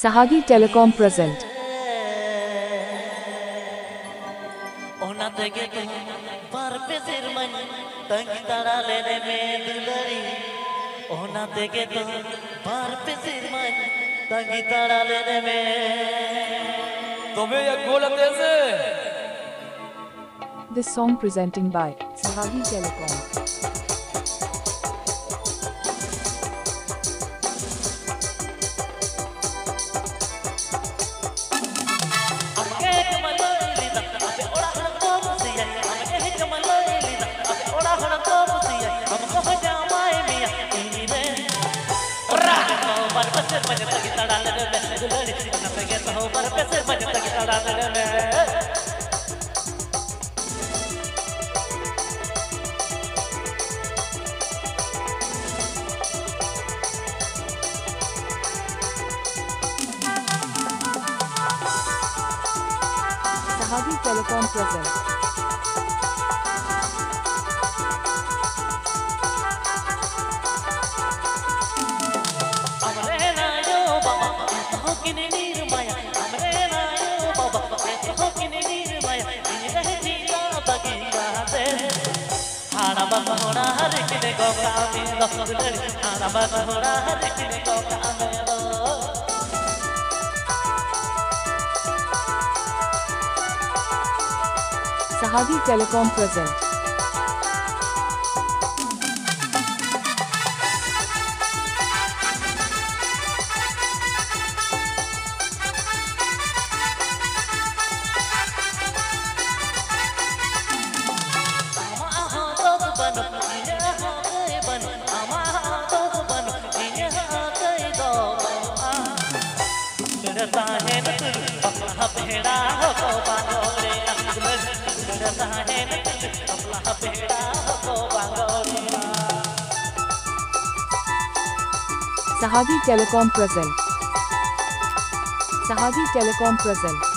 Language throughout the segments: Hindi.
Sahagi Telecom present. ओना तेगे तो बार पे सिर मन तंगी तारा लेने में दुलरी ओना तेगे तो बार पे सिर मन तंगी तारा लेने में तुम्हें ये गोल से This song presenting by Sahagi Telecom. Sahagi Telecom present. Sahagi Telecom present. Sahagi Telecom present. Sahagi Telecom present.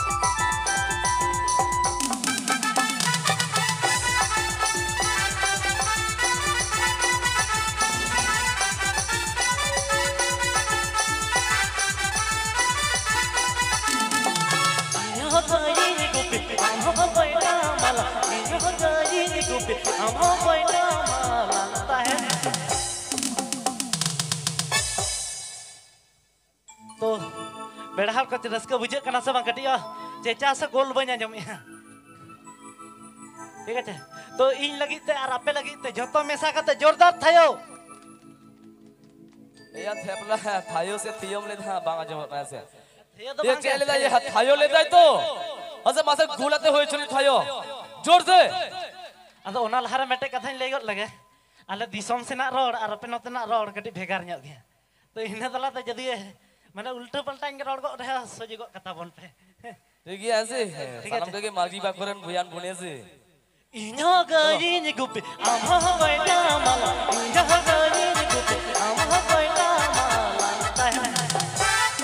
तो बेड़हाल को रस्का बुझे करना सब कटिया चेचा से गोल बना जम ठीक है तो इन लगी ते और आपे लगी ते जतो मेसा करते जोरदार थायो या थेपला थायो से तियम ले था बांगा जो ऐसे ये तो ये चले ये थायो ले जाए तो असे मासे गुलाते होय चली थायो जोर से अदो ओना लहारे मेटे कथा ले गत लगे आले दिसम सेना रोड और आपे नोतना रोड कटी भेगार ᱧᱚᱜ गया तो इने दलाते जदी माने उल्टा पलटा इंगे रोड गो रहा सजी गो कथा बन पे ठीक है ऐसे सलाम के मागी बाखरन भुयान बुने से इनो गरी नि गुपे आमा बैठा माला इनो गरी नि गुपे आमा बैठा माला ताहे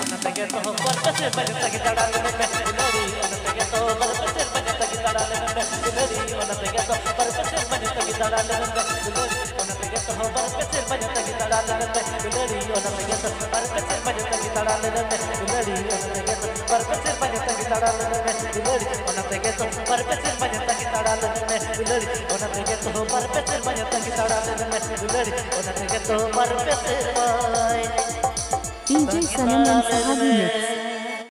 ओना तगे तो पर से बजता की तड़ा ले में लड़ी ओना तगे तो पर से बजता की तड़ा ले में लड़ी ओना तगे तो पर से बजता की तड़ा ले में लड़ी ओना तगे तो पर से बजता की तड़ा ले में लड़ी ओना तगे तो पर से बजता की तड़ा ले में लड़ी ओना तगे तो पर से बजता की तड़ा ले में लड़ी ओना तगे तो पर से बजता की तड़ा ले में लड़ी ओना तगे तो पर से बजता की तड़ा ले में लड़ी ओना तगे तो पर से DJ Sanam and Sahagi mix.